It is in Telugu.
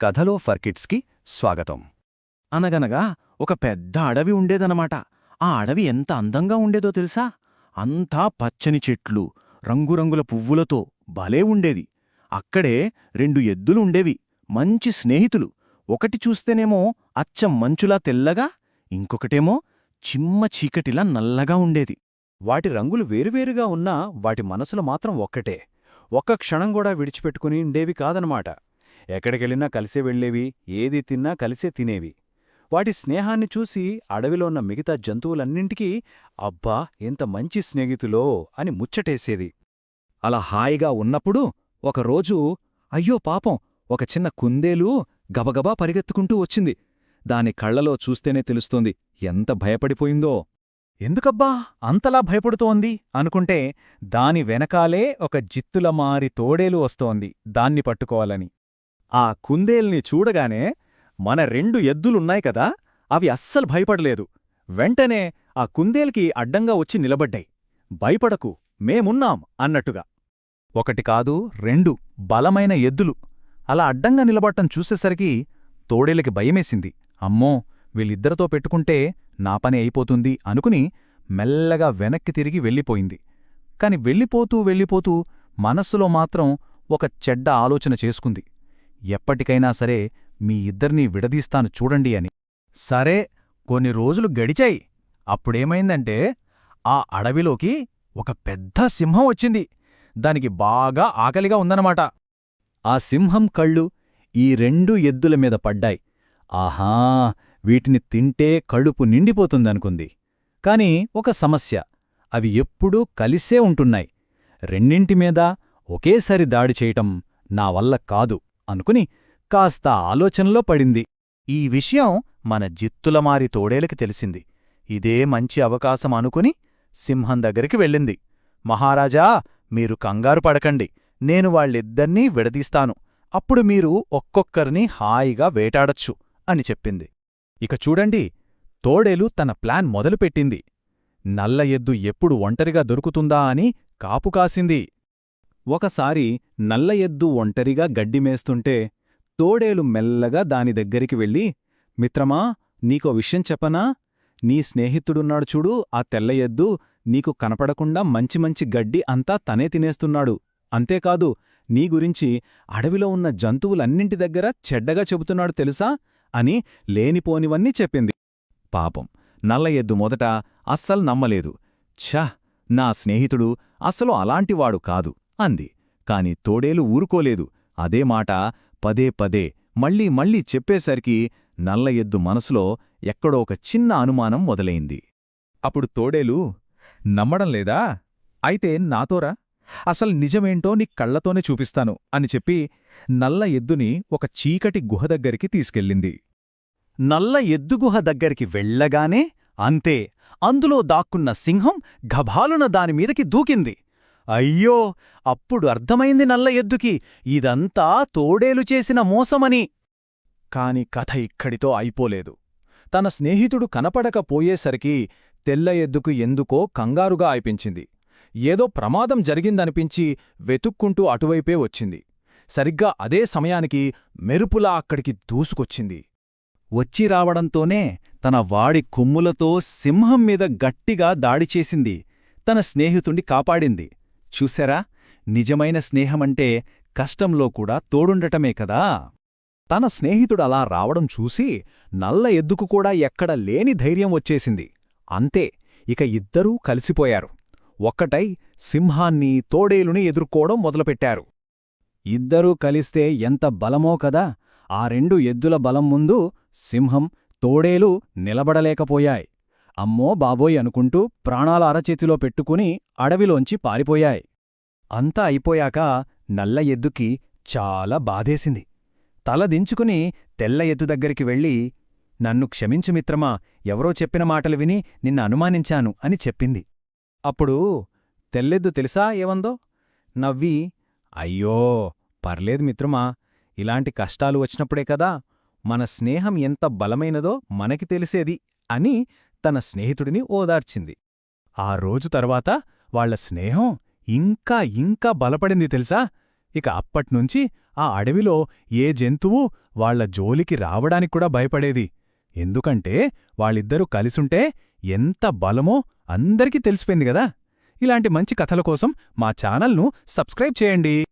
కథలో ఫర్ కిడ్స్కి స్వాగతం. అనగనగా ఒక పెద్ద అడవి ఉండేదనమాట. ఆ అడవి ఎంత అందంగా ఉండేదో తెలుసా? అంతా పచ్చని చెట్లు, రంగురంగుల పువ్వులతో భలే ఉండేది. అక్కడే 2 ఎద్దులు ఉండేవి, మంచి స్నేహితులు. ఒకటి చూస్తేనేమో అచ్చం మంచులా తెల్లగా, ఇంకొకటేమో చిమ్మ చీకటిలా నల్లగా ఉండేది. వాటి రంగులు వేరువేరుగా ఉన్నా వాటి మనసులు మాత్రం ఒక్కటే. ఒక్క క్షణం కూడా విడిచిపెట్టుకుని ఉండేవి కాదనమాట. ఎక్కడికెళ్ళినా కలిసే వెళ్లేవి, ఏది తిన్నా కలిసే తినేవి. వాటి స్నేహాన్ని చూసి అడవిలో ఉన్న మిగతా జంతువులన్నింటికీ అబ్బా ఎంత మంచి స్నేహితులో అని ముచ్చటేసేది. అలా హాయిగా ఉన్నప్పుడు ఒకరోజు అయ్యో పాపం, ఒక చిన్న కుందేలు గబగబా పరిగెత్తుకుంటూ వచ్చింది. దాని కళ్లలో చూస్తేనే తెలుస్తోంది ఎంత భయపడిపోయిందో. ఎందుకబ్బా అంతలా భయపడుతోంది అనుకుంటే దాని వెనకాలే ఒక జిత్తులమారి తోడేలు వస్తోంది దాన్ని పట్టుకోవాలని. ఆ కుందేల్ని చూడగానే మన 2 ఎద్దులున్నాయి కదా, అవి అస్సలు భయపడలేదు. వెంటనే ఆ కుందేల్కి అడ్డంగా వచ్చి నిలబడ్డాయి. భయపడకు, మేమున్నాం అన్నట్టుగా. 1 కాదు 2 బలమైన ఎద్దులు అలా అడ్డంగా నిలబడటం చూసేసరికి తోడేలికి భయమేసింది. అమ్మో, వీళ్ళిద్దరితో పెట్టుకుంటే నా పని అయిపోతుంది అనుకుని మెల్లగా వెనక్కి తిరిగి వెళ్ళిపోయింది. కాని వెళ్ళిపోతూ మనస్సులో మాత్రం ఒక చెడ్డ ఆలోచన చేసుకుంది. ఎప్పటికైనా సరే మీ ఇద్దరినీ విడదీస్తాను చూడండి అని. సరే, కొన్ని రోజులు గడిచాయి. అప్పుడేమైందంటే ఆ అడవిలోకి ఒక పెద్ద సింహం వచ్చింది. దానికి బాగా ఆకలిగా ఉందన్నమాట. ఆ సింహం కళ్ళు ఈ 2 ఎద్దుల మీద పడ్డాయి. ఆహా, వీటిని తింటే కడుపు నిండిపోతుందనుకుంది. కాని ఒక సమస్య, అవి ఎప్పుడూ కలిసే ఉంటున్నాయి. రెండింటి మీద ఒకేసారి దాడి చేయటం నా వల్ల కాదు అనుకుని కాస్త ఆలోచనలో పడింది. ఈ విషయం మన జిత్తులమారి తోడేలకి తెలిసింది. ఇదే మంచి అవకాశం అనుకుని సింహం దగ్గరికి వెళ్ళింది. మహారాజా, మీరు కంగారు పడకండి, నేను వాళ్ళిద్దర్నీ విడదీస్తాను. అప్పుడు మీరు ఒక్కొక్కరిని హాయిగా వేటాడచ్చు అని చెప్పింది. ఇక చూడండి, తోడేలు తన ప్లాన్ మొదలుపెట్టింది. నల్ల ఎద్దు ఎప్పుడు ఒంటరిగా దొరుకుతుందా అని కాపుకాసింది. ఒకసారి నల్ల ఎద్దు ఒంటరిగా గడ్డిమేస్తుంటే తోడేలు మెల్లగా దాని దగ్గరికి వెళ్ళి, మిత్రమా, నీకో విషయం చెప్పనా? నీ స్నేహితుడున్నాడు చూడు, ఆ తెల్ల ఎద్దు, నీకు కనపడకుండా మంచి మంచి గడ్డి అంతా తనే తినేస్తున్నాడు. అంతేకాదు, నీ గురించి అడవిలో ఉన్న జంతువులన్నింటి దగ్గర చెడ్డగా చెబుతున్నాడు తెలుసా అని లేనిపోనివన్నీ చెప్పింది. పాపం నల్ల ఎద్దు మొదట అస్సలు నమ్మలేదు. ఛ, నా స్నేహితుడు అసలు అలాంటివాడు కాదు అంది. కాని తోడేలు ఊరుకోలేదు. అదే మాట పదే పదే మళ్ళీ మళ్ళీ చెప్పేసరికి నల్ల ఎద్దు మనసులో ఎక్కడో ఒక చిన్న అనుమానం మొదలైంది. అప్పుడు తోడేలు, నమ్మడం లేదా? అయితే నాతోరా, అసలు నిజమేంటో నీ కళ్లతోనే చూపిస్తాను అని చెప్పి నల్ల ఎద్దుని ఒక చీకటి గుహ దగ్గరికి తీసుకెళ్ళింది. నల్ల ఎద్దు గుహ దగ్గరికి వెళ్ళగానే అంతే, అందులో దాక్కున్న సింహం గభాలున దానిమీదకి దూకింది. అయ్యో, అప్పుడు అర్థమైంది నల్ల ఎద్దుకి ఇదంతా తోడేలు చేసిన మోసమని. కాని కథ ఇక్కడితో అయిపోలేదు. తన స్నేహితుడు కనపడకపోయేసరికి తెల్ల ఎద్దుకు ఎందుకో కంగారుగా అయిపించింది. ఏదో ప్రమాదం జరిగిందనిపించి వెతుక్కుంటూ అటువైపే వచ్చింది. సరిగ్గా అదే సమయానికి మెరుపులా అక్కడికి దూసుకొచ్చింది. వచ్చి రావడంతోనే తన వాడి కొమ్ములతో సింహం మీద గట్టిగా దాడిచేసింది. తన స్నేహితుణ్ణి కాపాడింది. చూశారా, నిజమైన స్నేహమంటే కష్టంలో కూడా తోడుండటమే కదా. తన స్నేహితుడలా రావడం చూసి నల్ల ఎద్దుకు కూడా ఎక్కడ లేని ధైర్యం వచ్చేసింది. అంతే, ఇక ఇద్దరూ కలిసిపోయారు. ఒక్కటై సింహాన్ని తోడేలుని ఎదుర్కోవడం మొదలుపెట్టారు. ఇద్దరూ కలిస్తే ఎంత బలమో కదా. ఆ 2 ఎద్దుల బలం ముందు సింహం, తోడేలు నిలబడలేకపోయాయి. అమ్మో బాబోయ్ అనుకుంటూ ప్రాణాల అరచేతిలో పెట్టుకుని అడవిలోంచి పారిపోయాయి. అంతా అయిపోయాక నల్ల ఎద్దుకి చాలా బాధేసింది. తలదించుకుని తెల్ల ఎద్దు దగ్గరికి వెళ్ళి, నన్ను క్షమించు మిత్రమా, ఎవరో చెప్పిన మాటలు విని నిన్న అనుమానించాను అని చెప్పింది. అప్పుడు తెల్లెద్దు తెలుసా ఏవందో? నవ్వి, అయ్యో పర్లేదు మిత్రమా, ఇలాంటి కష్టాలు వచ్చినప్పుడే కదా మన స్నేహం ఎంత బలమైనదో మనకి తెలిసేది అని తన స్నేహితుడిని ఓదార్చింది. ఆ రోజు తర్వాత వాళ్ల స్నేహం ఇంకా ఇంకా బలపడింది తెలుసా. ఇక అప్పట్నుంచి ఆ అడవిలో ఏ జంతువు వాళ్ల జోలికి రావడానికి కూడా భయపడేది. ఎందుకంటే వాళ్ళిద్దరూ కలిసుంటే ఎంత బలమో అందరికీ తెలిసిపోయింది గదా. ఇలాంటి మంచి కథల కోసం మా ఛానల్ను సబ్స్క్రైబ్ చేయండి.